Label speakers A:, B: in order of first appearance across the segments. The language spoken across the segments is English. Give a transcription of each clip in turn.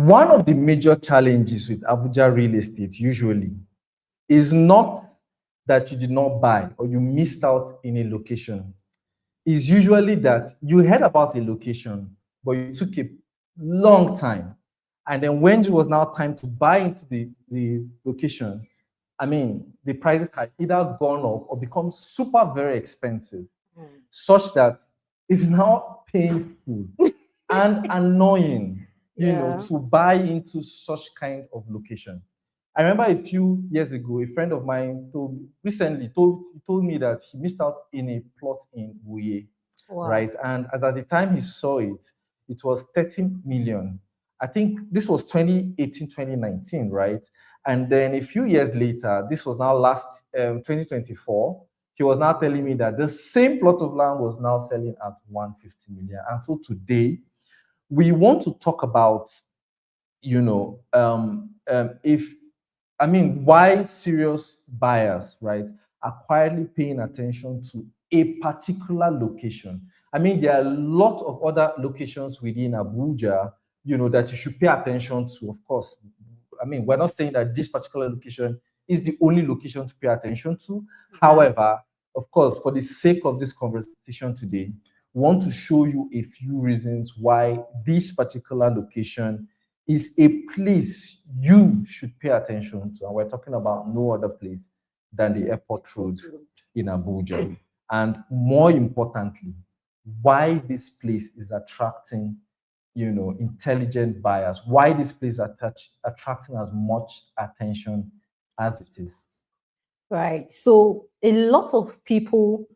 A: one of the major challenges with Abuja real estate usually is not that you did not buy or you missed out in a location. Is usually that you heard about a location, but you took a long time. And then when it was now time to buy into the location, I mean, the prices had either gone up or become super very expensive, such that it's now painful and annoying, you know, to buy into such kind of location. I remember a few years ago, a friend of mine told me that he missed out in a plot in Wuye, right? And as at the time he saw it, it was 30 million. I think this was 2018, 2019, right? And then a few years later, this was now last 2024, he was now telling me that the same plot of land was now selling at 150 million. And so today, we want to talk about, you know, why serious buyers, right, are quietly paying attention to a particular location. I mean, there are a lot of other locations within Abuja, you know, that you should pay attention to, of course. I mean, we're not saying that this particular location is the only location to pay attention to. However, of course, for the sake of this conversation today, we want to show you a few reasons why this particular location is a place you should pay attention to. And we're talking about no other place than the Airport Road in Abuja. And more importantly, why this place is attracting, you know, intelligent buyers, why this place is attracting as much attention as it is.
B: Right. So a lot of people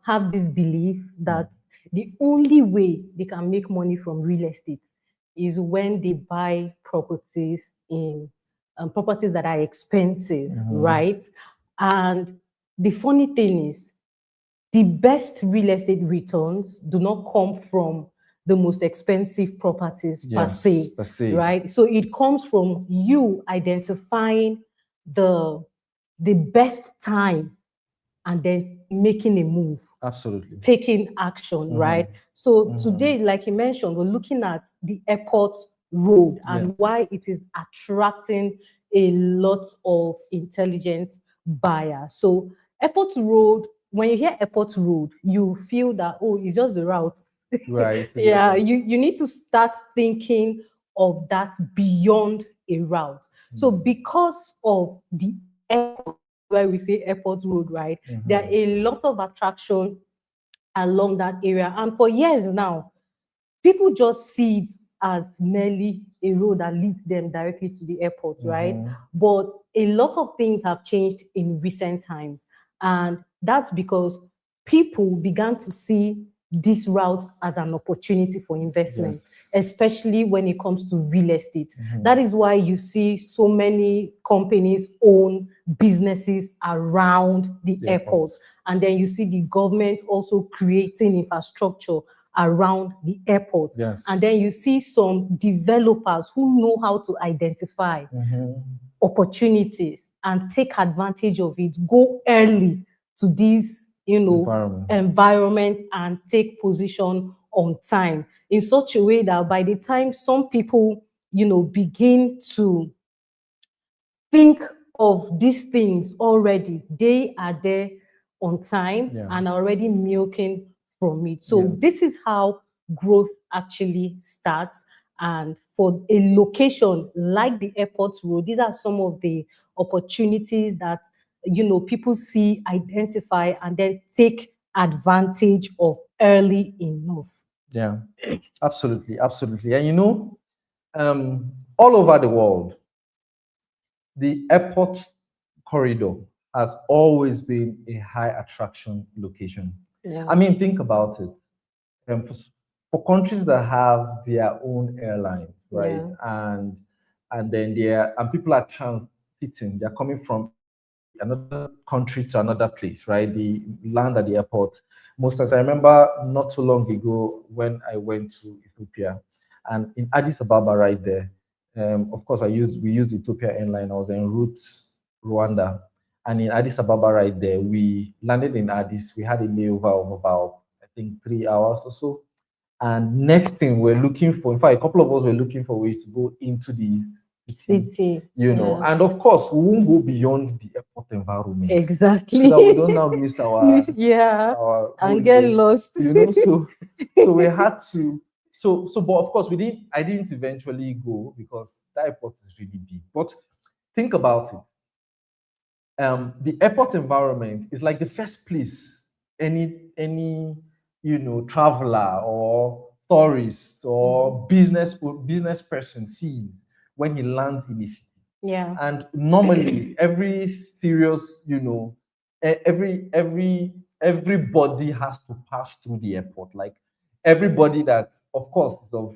B: have this belief that the only way they can make money from real estate is when they buy properties in properties that are expensive, right? And the funny thing is, the best real estate returns do not come from the most expensive properties per se, right? So it comes from you identifying the best time and then making a move.
A: Absolutely.
B: Taking action, right? So today, like you mentioned, we're looking at the Airport Road and why it is attracting a lot of intelligent buyers. So Airport Road, when you hear Airport Road, you feel that, oh, it's just the route.
A: Right.
B: Yeah, you need to start thinking of that beyond a route. So because of the airport, where we say Airport Road, right? There are a lot of attraction along that area. And for years now, people just see it as merely a road that leads them directly to the airport, right? But a lot of things have changed in recent times. And that's because people began to see this route as an opportunity for investment, especially when it comes to real estate. That is why you see so many companies own businesses around the airport. And then you see the government also creating infrastructure around the airport. And then you see some developers who know how to identify opportunities and take advantage of it, go early to these, you know, environment and take position on time in such a way that by the time some people, you know, begin to think of these things already, they are there on time and are already milking from it. So this is how growth actually starts. And for a location like the Airport Road, these are some of the opportunities that, you know, people see, identify, and then take advantage of early enough.
A: Yeah, absolutely, absolutely. And you know, all over the world, the airport corridor has always been a high attraction location. I mean, think about it. For countries that have their own airlines, right? And then people are transiting, they're coming from another country to another place, right? They land at the airport. Most times, I remember not too long ago when I went to Ethiopia, and in Addis Ababa, right there. Of course, we used Ethiopia airline. I was en route Rwanda, and in Addis Ababa, right there, we landed in Addis. We had a layover of about, I think, 3 hours or so. And next thing we're looking for, in fact, a couple of us were looking for ways to go into the
B: city,
A: you know, and of course, we won't go beyond the airport environment.
B: exactly,
A: So that we don't now miss our
B: and get lost.
A: You know, so we had to. But of course, I didn't eventually go because that airport is really big. But think about it. The airport environment is like the first place any traveler or tourist or business person sees when he lands in a city.
B: Yeah.
A: And normally every serious, everybody has to pass through the airport. Like everybody that, of course, of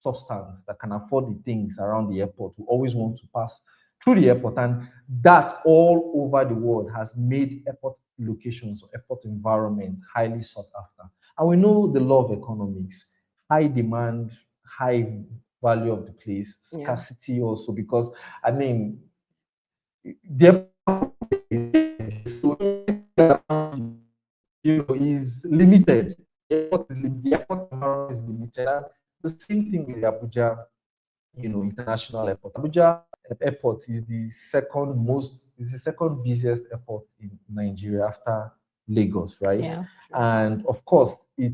A: substance that can afford the things around the airport will always want to pass through the airport. And that all over the world has made airport locations or airport environment highly sought after. And we know the law of economics, high demand, high value of the place, scarcity also, because I mean, the is limited. The airport environment is limited. And the same thing with Abuja, international airport. Abuja airport is the second busiest airport in Nigeria after Lagos, right?
B: Yeah.
A: And of course, it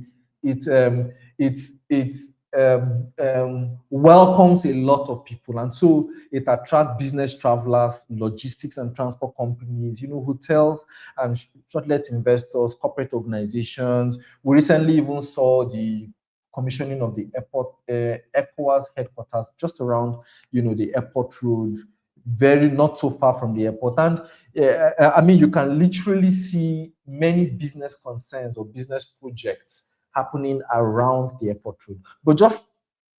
A: welcomes a lot of people, and so it attracts business travelers, logistics and transport companies, hotels and short-let investors, corporate organizations. We recently even saw the commissioning of the airport, ECOWAS headquarters, just around, the Airport Road, not so far from the airport. And I mean, you can literally see many business concerns or business projects happening around the Airport Road. But just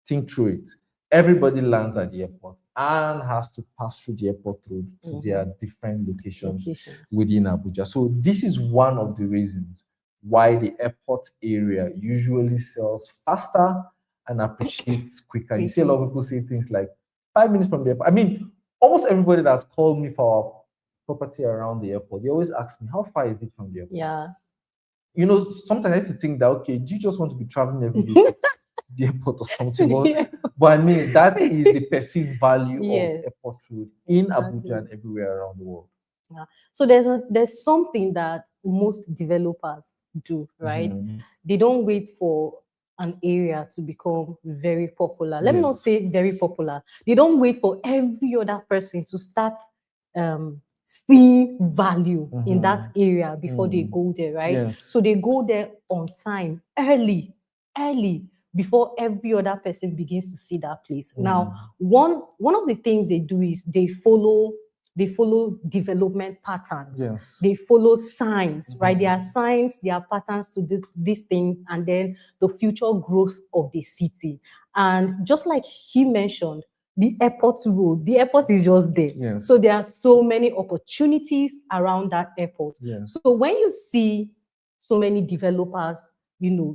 A: think through it. Everybody lands at the airport and has to pass through the Airport Road to their different locations within Abuja. So this is one of the reasons why the airport area usually sells faster and appreciates quicker. You see a lot of people say things like 5 minutes from the airport. I mean, almost everybody that's called me for property around the airport, they always ask me, how far is it from the airport?
B: Yeah.
A: Sometimes I used to think that, okay, do you just want to be traveling every day to the airport or something? But I mean, that is the perceived value of Airport Road in Abuja and everywhere around the world.
B: Yeah. So there's something that most developers do, right? They don't wait for an area to become very popular. Let me not say very popular. They don't wait for every other person to start seeing value in that area before they go there, right? So they go there on time, early, before every other person begins to see that place. Now, one of the things they do is they follow development patterns. They follow signs, right? There are signs, there are patterns to these things, and then the future growth of the city. And just like he mentioned, the airport road, the airport is just there. So there are so many opportunities around that airport. So when you see so many developers,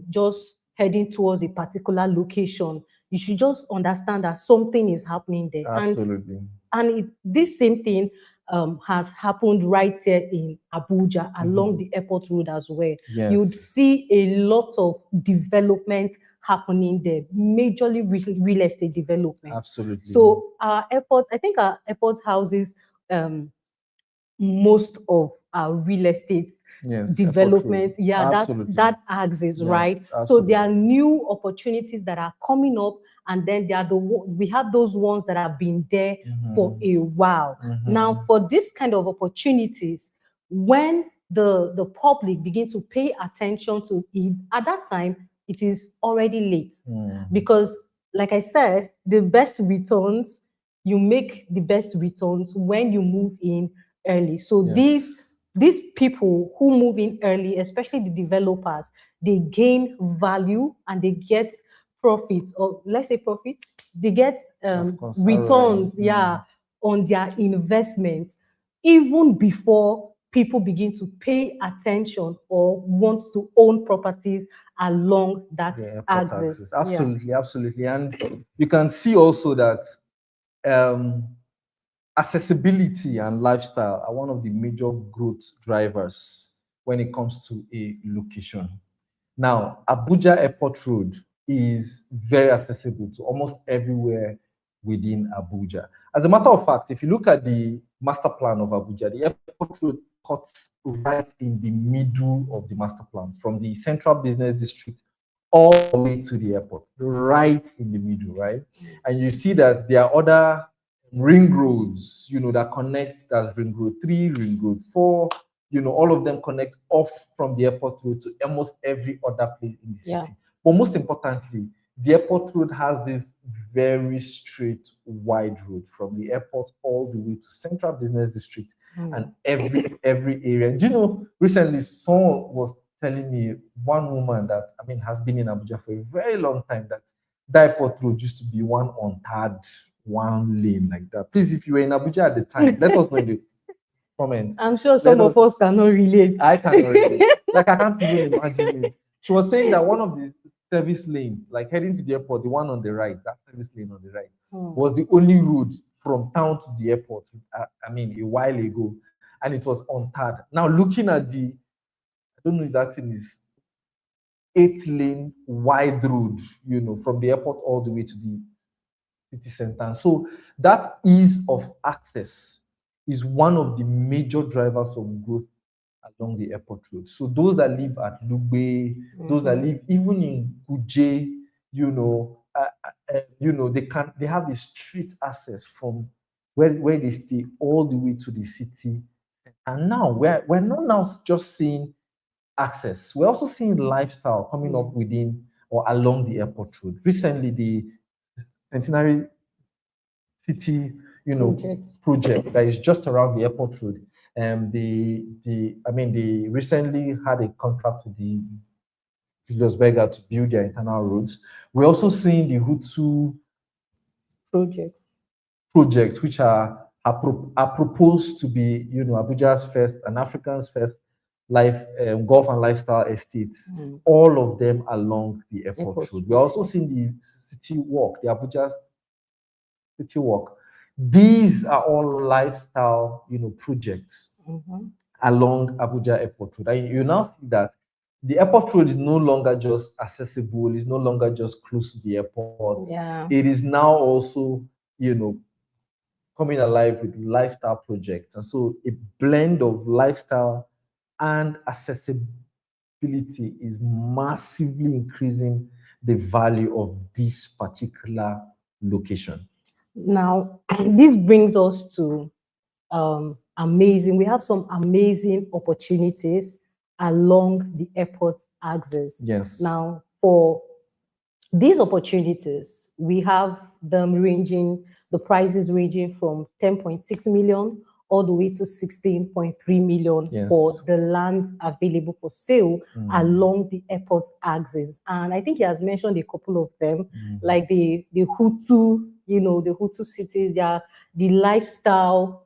B: just heading towards a particular location, you should just understand that something is happening there.
A: Absolutely.
B: And this same thing has happened right there in Abuja along the airport road as well. You'd see a lot of development happening there, majorly real estate development.
A: Absolutely.
B: So our airports, I think our airport houses most of our real estate development. That axis, right? Absolutely. So there are new opportunities that are coming up, and then there are we have those ones that have been there for a while. Now, for this kind of opportunities, when the public begin to pay attention to it, at that time, it is already late. Because, like I said, the best returns, you make the best returns when you move in early. So these people who move in early, especially the developers, they gain value and they get profits, or let's say profits, they get returns, on their investments, even before people begin to pay attention or want to own properties along that axis.
A: Absolutely. And you can see also that accessibility and lifestyle are one of the major growth drivers when it comes to a location. Now, Abuja Airport Road is very accessible to almost everywhere within Abuja. As a matter of fact, if you look at the master plan of Abuja, the airport road cuts right in the middle of the master plan, from the central business district all the way to the airport, right in the middle, right? And you see that there are other ring roads, that connect. That's Ring Road 3, Ring Road 4, all of them connect off from the airport road to almost every other place in the city.
B: Yeah.
A: But most importantly, the airport road has this very straight, wide road from the airport all the way to central business district and every area. Do you know, recently someone was telling me, one woman that has been in Abuja for a very long time, that the airport road used to be one untarred, one lane like that. Please, if you were in Abuja at the time, let us know in the comments.
B: I'm sure some of us cannot relate.
A: I cannot relate. Like, I can't even imagine it. She was saying that one of the service lanes, like heading to the airport, the one on the right, that service lane on the right, was the only route from town to the airport, a while ago. And it was untarred. Now, looking at I don't know if that thing is 8-lane wide road, from the airport all the way to the city center. So that ease of access is one of the major drivers of growth along the airport road. So those that live at Lugbe, those that live even in Kuje, they have the street access from where they stay all the way to the city. And now we're not now just seeing access, we're also seeing lifestyle coming up within or along the airport road. Recently, the Centenary City, project that is just around the airport road. They recently had a contract with the Julius Berger to build their internal roads. We're also seeing the Hutu projects, which are proposed to be, Abuja's first and Africa's first golf and lifestyle estate. All of them along the airport road. We're also seeing the city walk, the Abuja city walk. These are all lifestyle, projects along Abuja Airport Road. And you now see that the airport road is no longer just accessible, it's no longer just close to the airport.
B: Yeah.
A: It is now also, coming alive with lifestyle projects. And so a blend of lifestyle and accessibility is massively increasing the value of this particular location.
B: Now, this brings us to we have some amazing opportunities along the airport axis.
A: Yes.
B: Now, for these opportunities, we have them the prices ranging from 10.6 million all the way to 16.3 million for the land available for sale along the airport axis. And I think he has mentioned a couple of them, like the Hutu, the Hutu cities, the lifestyle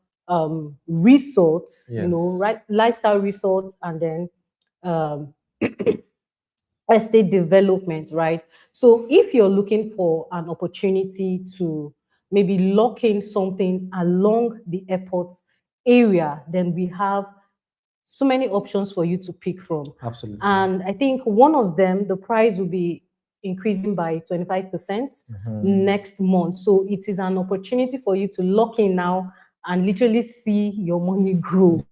B: resorts, lifestyle resorts, and then estate development, right? So if you're looking for an opportunity to maybe lock in something along the airport area, then we have so many options for you to pick from.
A: Absolutely.
B: And I think one of them, the price will be increasing by 25% next month. So it is an opportunity for you to lock in now and literally see your money grow,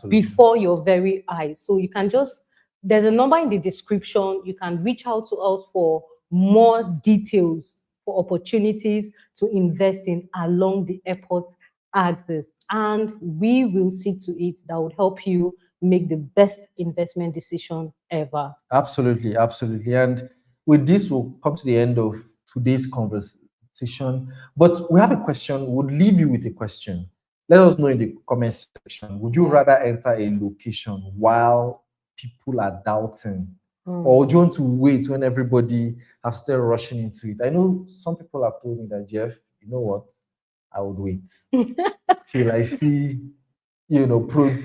B: before your very eyes. So you can there's a number in the description. You can reach out to us for more details for opportunities to invest in along the airport axis. And we will see to it that would help you make the best investment decision ever.
A: Absolutely, absolutely. And with this, we'll come to the end of today's conversation. But we have a question. We'll leave you with a question. Let us know in the comment section. Would you rather enter a location while people are doubting? Or would you want to wait when everybody has started rushing into it? I know some people have told me that, Jeff, you know what? I would wait till I see,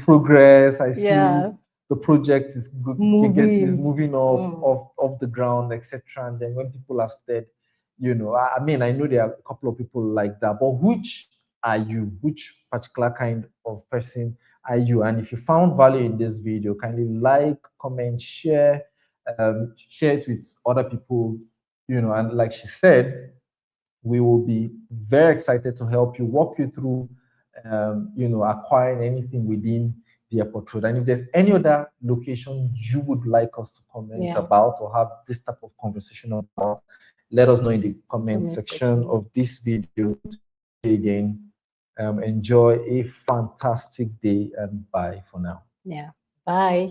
A: progress. I see the project is moving off the ground, etc. And then when people have said, I know there are a couple of people like that, but which are you? Which particular kind of person are you? And if you found value in this video, kindly like, comment, share, share it with other people, and like she said, we will be very excited to help you, walk you through, acquiring anything within the Airport Road. And if there's any other location you would like us to comment about or have this type of conversation about, let us know in the comment section of this video. Again, enjoy a fantastic day and bye for now.
B: Yeah, bye.